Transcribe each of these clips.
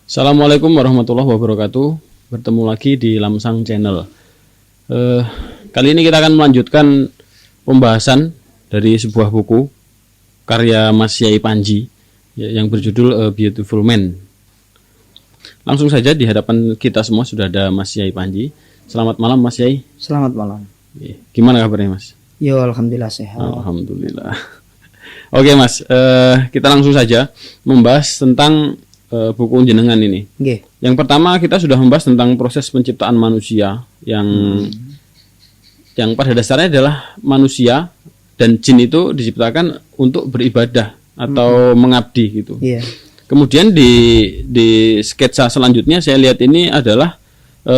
Assalamualaikum warahmatullahi wabarakatuh. Bertemu lagi di Lamsang Channel. Kali ini kita akan melanjutkan pembahasan dari sebuah buku karya Mas Yai Panji yang berjudul A Beautiful Man. Langsung saja di hadapan kita semua sudah ada Mas Yai Panji. Selamat malam Mas Yai. Selamat malam. Gimana kabarnya Mas? Yo, alhamdulillah sehat. Alhamdulillah. Oke Mas, kita langsung saja membahas tentang buku jenengan ini. Nggih. Yang pertama kita sudah membahas tentang proses penciptaan manusia yang pada dasarnya adalah manusia dan jin itu diciptakan untuk beribadah atau mengabdi gitu. Iya. Kemudian di sketsa selanjutnya saya lihat ini adalah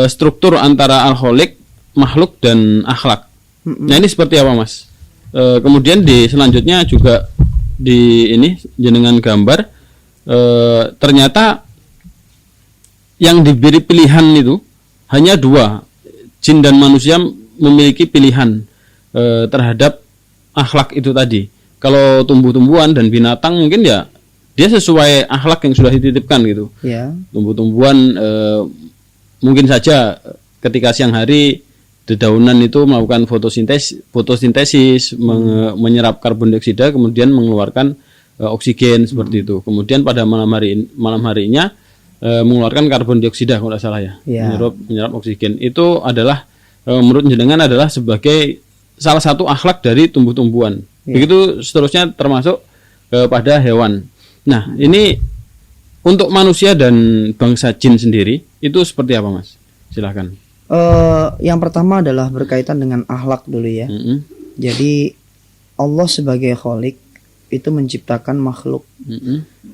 struktur antara alkoholik, makhluk dan akhlak. Nah ini seperti apa Mas? Kemudian di selanjutnya juga di ini jenengan gambar. Ternyata yang diberi pilihan itu hanya dua, jin dan manusia memiliki pilihan terhadap akhlak itu tadi. Kalau tumbuh-tumbuhan dan binatang mungkin ya dia sesuai akhlak yang sudah dititipkan gitu. Ya. Tumbuh-tumbuhan mungkin saja ketika siang hari dedaunan itu melakukan fotosintesis menyerap karbon dioksida kemudian mengeluarkan oksigen seperti itu. Kemudian pada malam harinya mengeluarkan karbon dioksida kalau tidak salah ya. Menyerap oksigen. Itu adalah menurut jenengan adalah sebagai salah satu akhlak dari tumbuh-tumbuhan. Begitu seterusnya termasuk pada hewan. Nah, ini untuk manusia dan bangsa jin sendiri itu seperti apa, Mas? Silahkan. Yang pertama adalah berkaitan dengan akhlak dulu ya. Jadi Allah sebagai Khalik itu menciptakan makhluk,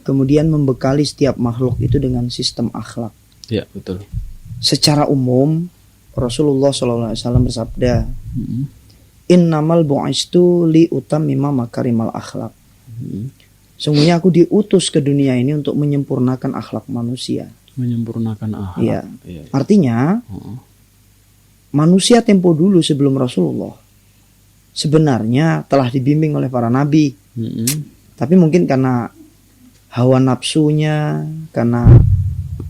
kemudian membekali setiap makhluk itu dengan sistem akhlak. Ya betul. Secara umum Rasulullah SAW bersabda, Innamal bu'istu li utammima makarimal akhlak. Sungguhnya aku diutus ke dunia ini untuk menyempurnakan akhlak manusia. Menyempurnakan akhlak. Ya. Artinya manusia tempo dulu sebelum Rasulullah sebenarnya telah dibimbing oleh para nabi. Tapi mungkin karena hawa nafsunya, karena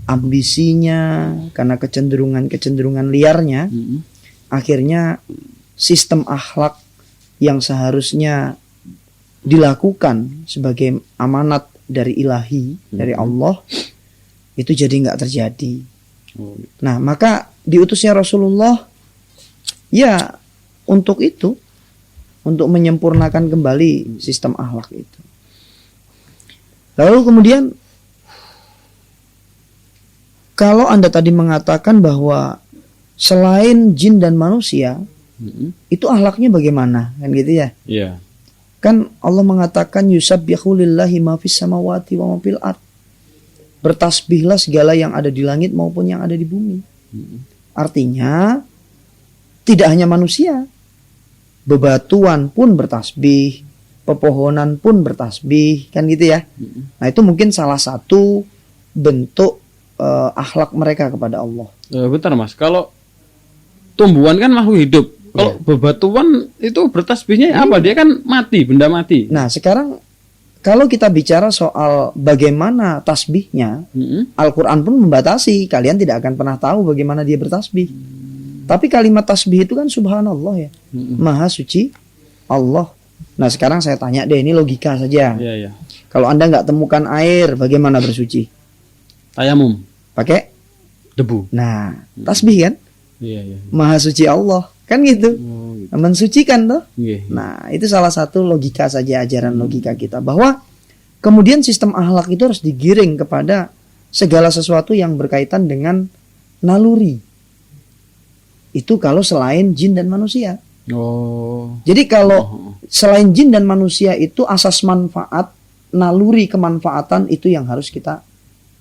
ambisinya, karena kecenderungan liarnya, akhirnya sistem akhlak yang seharusnya dilakukan sebagai amanat dari ilahi, dari Allah, itu jadi nggak terjadi. Nah, maka diutusnya Rasulullah ya untuk itu, untuk menyempurnakan kembali sistem akhlak itu. Lalu kemudian kalau Anda tadi mengatakan bahwa selain jin dan manusia itu akhlaknya bagaimana, kan gitu ya? Iya. Kan Allah mengatakan yusabbihu lillahi ma fis samawati wa ma fil ard. Bertasbihlah segala yang ada di langit maupun yang ada di bumi. Artinya tidak hanya manusia, bebatuan pun bertasbih, pepohonan pun bertasbih, kan gitu ya. Nah itu mungkin salah satu bentuk akhlak mereka kepada Allah. Bentar Mas, kalau tumbuhan kan makhluk hidup, kalau bebatuan itu bertasbihnya apa? Dia kan mati, benda mati. Nah sekarang kalau kita bicara soal bagaimana tasbihnya, Al-Quran pun membatasi. Kalian tidak akan pernah tahu bagaimana dia bertasbih. Tapi kalimat tasbih itu kan subhanallah ya, maha suci Allah. Nah sekarang saya tanya deh, ini logika saja. Kalau Anda nggak temukan air, bagaimana bersuci? Tayamum. Pakai debu. Nah tasbih kan? Maha suci Allah, kan gitu. Mensucikan tuh. Nah itu salah satu logika saja, ajaran logika kita, bahwa kemudian sistem akhlak itu harus digiring kepada segala sesuatu yang berkaitan dengan naluri. Itu kalau selain jin dan manusia. Jadi kalau selain jin dan manusia itu asas manfaat, naluri kemanfaatan itu yang harus kita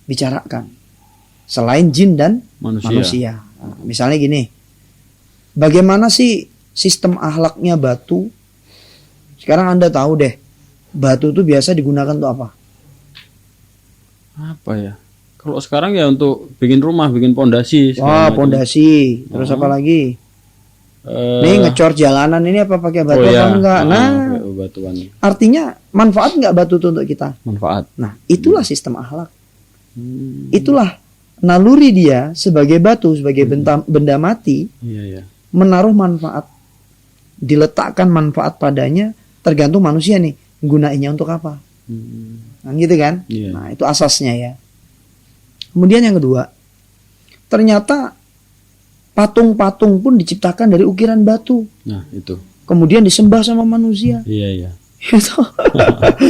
bicarakan. Selain jin dan manusia. Nah, misalnya gini, bagaimana sih sistem akhlaknya batu? Sekarang Anda tahu deh, batu itu biasa digunakan untuk apa? Apa ya? Kalau sekarang ya untuk bikin rumah, bikin pondasi. Pondasi. Terus apa lagi? Nih ngecor jalanan ini apa pakai batu apa enggak? Batuan. Artinya manfaat enggak batu itu untuk kita? Manfaat. Nah, itulah sistem akhlak. Itulah naluri dia sebagai batu, sebagai benda mati, menaruh manfaat, diletakkan manfaat padanya, tergantung manusia nih gunainnya untuk apa. Nah, gitu kan? Nah, itu asasnya ya. Kemudian yang kedua, ternyata patung-patung pun diciptakan dari ukiran batu. Nah, itu. Kemudian disembah sama manusia. Iya.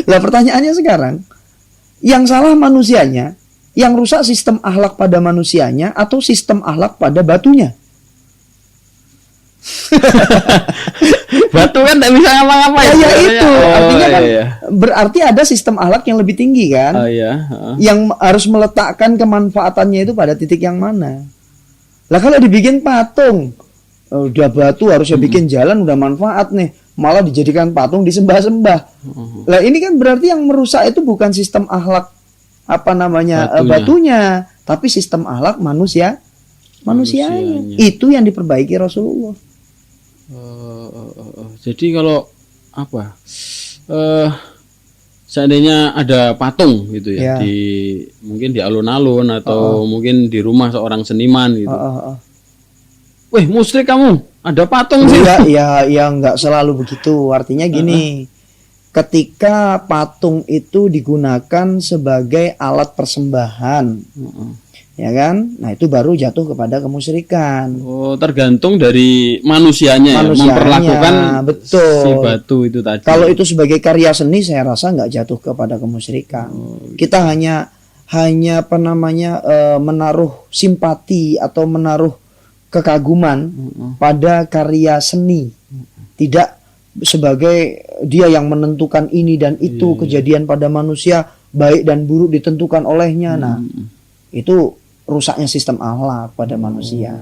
Lah pertanyaannya sekarang, yang salah manusianya, yang rusak sistem akhlak pada manusianya, atau sistem akhlak pada batunya? Batu kan tidak bisa ngapa-ngapain. Ya itu, artinya kan berarti ada sistem akhlak yang lebih tinggi kan, yang harus meletakkan kemanfaatannya itu pada titik yang mana. Lah kalau dibikin patung, udah batu harusnya bikin jalan, udah manfaat nih, malah dijadikan patung disembah-sembah. Lah ini kan berarti yang merusak itu bukan sistem akhlak batunya, tapi sistem akhlak manusianya. Itu yang diperbaiki Rasulullah. Jadi kalau seandainya ada patung gitu ya, mungkin di alun-alun atau mungkin di rumah seorang seniman gitu. Weh, musyrik kamu, ada patung sih. Ya nggak selalu begitu. Artinya gini, ketika patung itu digunakan sebagai alat persembahan, ya kan? Nah itu baru jatuh kepada kemusyrikan. Oh, tergantung dari manusianya memperlakukan si batu itu tadi. Kalau itu sebagai karya seni, saya rasa nggak jatuh kepada kemusyrikan. Kita hanya menaruh simpati atau menaruh kekaguman pada karya seni, tidak sebagai dia yang menentukan ini dan itu kejadian pada manusia baik dan buruk ditentukan olehnya. Nah itu rusaknya sistem akhlak pada manusia.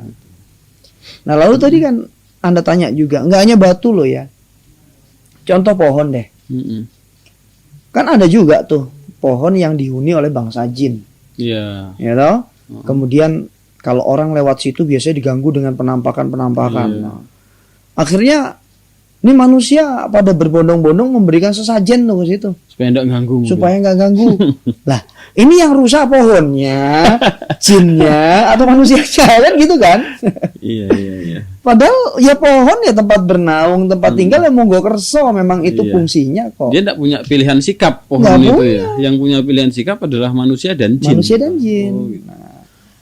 Nah lalu tadi kan Anda tanya juga, nggak hanya batu loh ya, contoh pohon deh. Kan ada juga tuh pohon yang dihuni oleh bangsa jin, ya toh. Kemudian kalau orang lewat situ biasanya diganggu dengan penampakan. Nah, akhirnya ini manusia pada berbondong-bondong memberikan sesajen tuh ke situ supaya nggak ganggu. Lah ini yang rusak pohonnya, jinnya atau manusianya kan gitu kan? Iya. Padahal ya pohon ya tempat bernaung, tempat tinggal ya monggo kerso, memang itu fungsinya kok. Dia tidak punya pilihan sikap pohon itu ya. Yang punya pilihan sikap adalah manusia dan jin.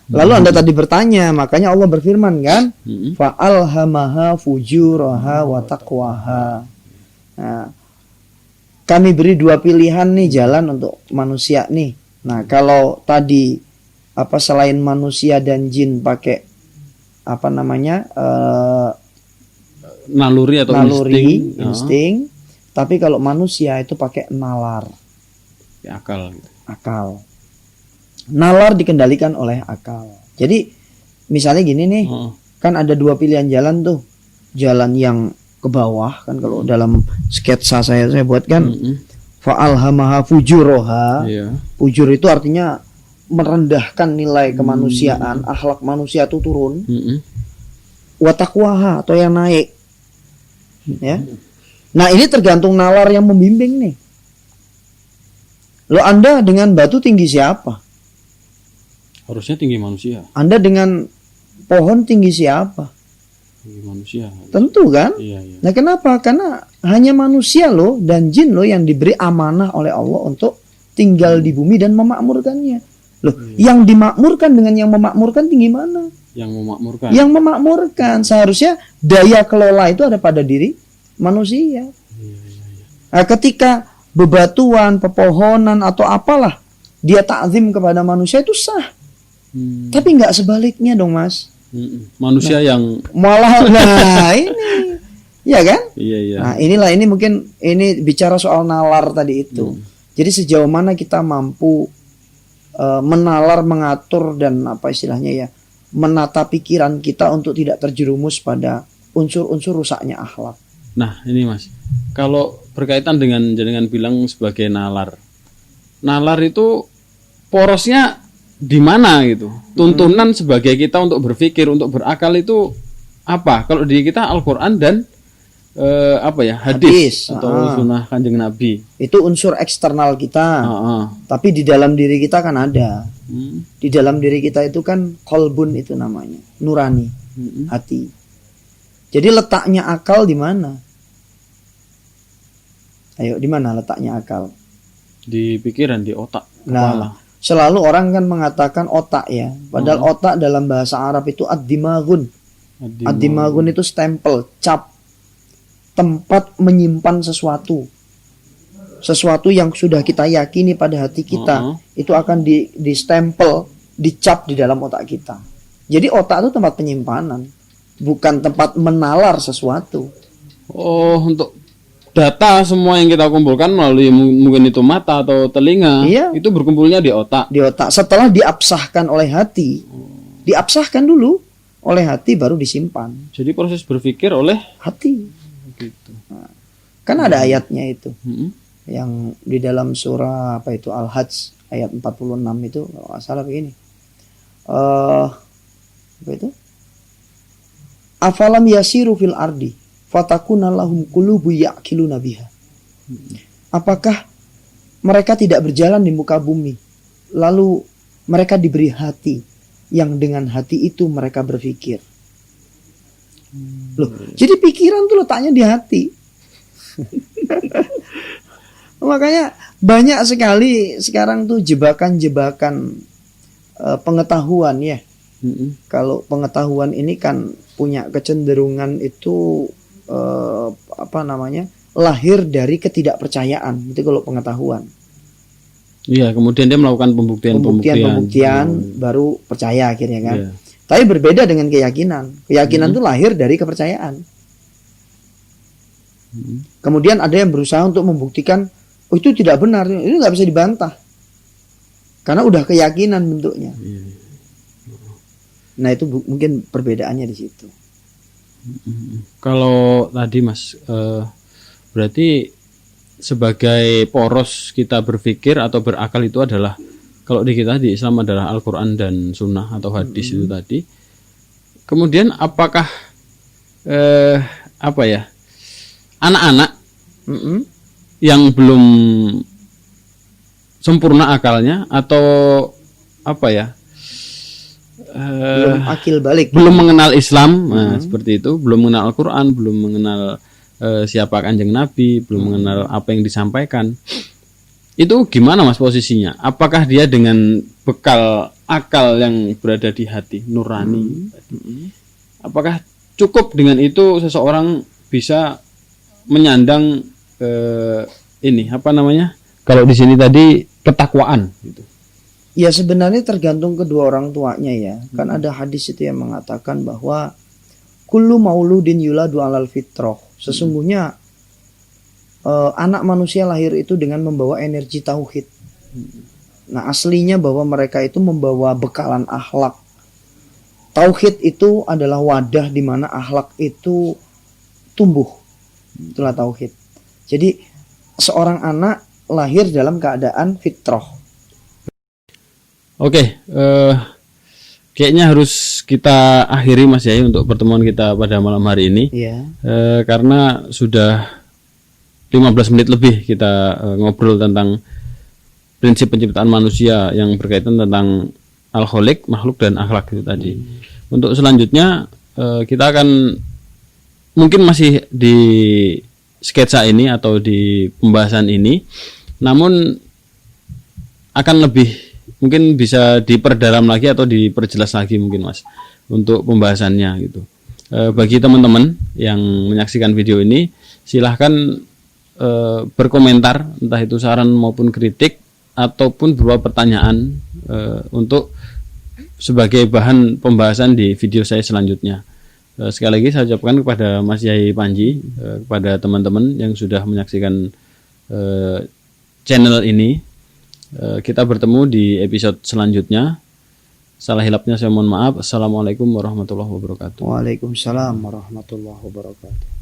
Lalu Anda tadi bertanya, makanya Allah berfirman kan, fa'alhamaha fujuraha wa taqwaha. Nah, kami beri dua pilihan nih jalan untuk manusia nih. Nah, kalau tadi selain manusia dan jin pakai naluri atau insting, tapi kalau manusia itu pakai nalar. Ya, akal. Nalar dikendalikan oleh akal. Jadi misalnya gini nih, kan ada dua pilihan jalan tuh. Jalan yang ke bawah kan, kalau dalam sketsa saya buat kan, fa'alhamaha fujuroha. Fujur itu artinya merendahkan nilai kemanusiaan, akhlak manusia itu turun. Wa taqwaha atau yang naik. Ya. Nah, ini tergantung nalar yang membimbing nih. Lo Anda dengan batu tinggi siapa? Harusnya tinggi manusia. Anda dengan pohon tinggi siapa? Tinggi manusia. Tentu kan? Iya. Nah kenapa? Karena hanya manusia loh dan jin loh yang diberi amanah oleh Allah untuk tinggal di bumi dan memakmurkannya. Loh, yang dimakmurkan dengan yang memakmurkan tinggi mana? Yang memakmurkan. Seharusnya daya kelola itu ada pada diri manusia. Nah, ketika bebatuan, pepohonan atau apalah dia takzim kepada manusia itu sah. Tapi nggak sebaliknya dong mas. Manusia yang malah ini ya kan? Iya. Nah ini mungkin ini bicara soal nalar tadi itu. Jadi sejauh mana kita mampu menalar, mengatur dan menata pikiran kita untuk tidak terjerumus pada unsur-unsur rusaknya akhlak. Nah ini mas, kalau berkaitan dengan bilang sebagai nalar itu porosnya di mana gitu? Tuntunan sebagai kita untuk berpikir, untuk berakal itu apa? Kalau di kita Al-Quran dan hadis atau sunnah Kanjeng Nabi. Itu unsur eksternal kita. Tapi di dalam diri kita kan ada. Di dalam diri kita itu kan kolbun itu namanya, nurani, hati. Jadi letaknya akal di mana? Ayo, di mana letaknya akal? Di pikiran, di otak, nah, kepala. Selalu orang kan mengatakan otak ya. Padahal otak dalam bahasa Arab itu ad-dimaghun. Ad-dimaghun itu stempel, cap, tempat menyimpan sesuatu. Sesuatu yang sudah kita yakini pada hati kita, itu akan di stempel, dicap di dalam otak kita. Jadi otak itu tempat penyimpanan, bukan tempat menalar sesuatu. Oh, untuk data semua yang kita kumpulkan melalui mungkin itu mata atau telinga, itu berkumpulnya di otak. Di otak. Setelah diabsahkan oleh hati, diabsahkan dulu oleh hati baru disimpan. Jadi proses berpikir oleh hati. Gitu. Nah, kan ada ayatnya itu. Yang di dalam surah apa itu Al-Hajj ayat 46 itu kalau nggak salah begini. Apa itu? Afalam yasiru fil ardi fatakuna lahum qulubu ya'qiluna biha. Apakah mereka tidak berjalan di muka bumi lalu mereka diberi hati yang dengan hati itu mereka berpikir. Loh, jadi pikiran tuh letaknya di hati. Makanya banyak sekali sekarang tuh jebakan-jebakan pengetahuan ya. Kalau pengetahuan ini kan punya kecenderungan itu lahir dari ketidakpercayaan. Itu kalau pengetahuan. Iya, kemudian dia melakukan pembuktian baru percaya akhirnya kan. Yeah. Tapi berbeda dengan keyakinan. Keyakinan itu lahir dari kepercayaan. Kemudian ada yang berusaha untuk membuktikan itu tidak benar, itu nggak bisa dibantah karena udah keyakinan bentuknya. Nah itu mungkin perbedaannya di situ. Kalau tadi Mas berarti sebagai poros kita berpikir atau berakal itu adalah kalau di kita di Islam adalah Al-Quran dan Sunnah atau hadis itu tadi. Kemudian apakah anak-anak yang belum sempurna akalnya atau belum akil balik, belum mengenal Islam, seperti itu, belum mengenal Al-Quran, belum mengenal siapa Kanjeng Nabi, belum mengenal apa yang disampaikan, itu gimana Mas posisinya? Apakah dia dengan bekal akal yang berada di hati nurani, apakah cukup dengan itu seseorang bisa menyandang kalau di sini tadi ketakwaan gitu. Ya sebenarnya tergantung kedua orang tuanya ya. Kan ada hadis itu yang mengatakan bahwa kullu mauludin yuladu alal fitrah. Sesungguhnya anak manusia lahir itu dengan membawa energi tauhid. Nah, aslinya bahwa mereka itu membawa bekalan akhlak. Tauhid itu adalah wadah di mana akhlak itu tumbuh. Itulah tauhid. Jadi seorang anak lahir dalam keadaan fitrah. Oke, kayaknya harus kita akhiri Mas Yai untuk pertemuan kita pada malam hari ini. Karena sudah 15 menit lebih kita ngobrol tentang prinsip penciptaan manusia yang berkaitan tentang al-khaliq, makhluk dan akhlak itu tadi. Untuk selanjutnya kita akan mungkin masih di sketsa ini atau di pembahasan ini, namun akan lebih mungkin bisa diperdalam lagi atau diperjelas lagi mungkin Mas untuk pembahasannya gitu. Bagi teman-teman yang menyaksikan video ini, silahkan berkomentar entah itu saran maupun kritik ataupun berupa pertanyaan untuk sebagai bahan pembahasan di video saya selanjutnya. Sekali lagi saya ucapkan kepada Mas Yai Panji, kepada teman-teman yang sudah menyaksikan channel ini. Kita bertemu di episode selanjutnya. Salah hilapnya saya mohon maaf. Assalamualaikum warahmatullahi wabarakatuh. Waalaikumsalam warahmatullahi wabarakatuh.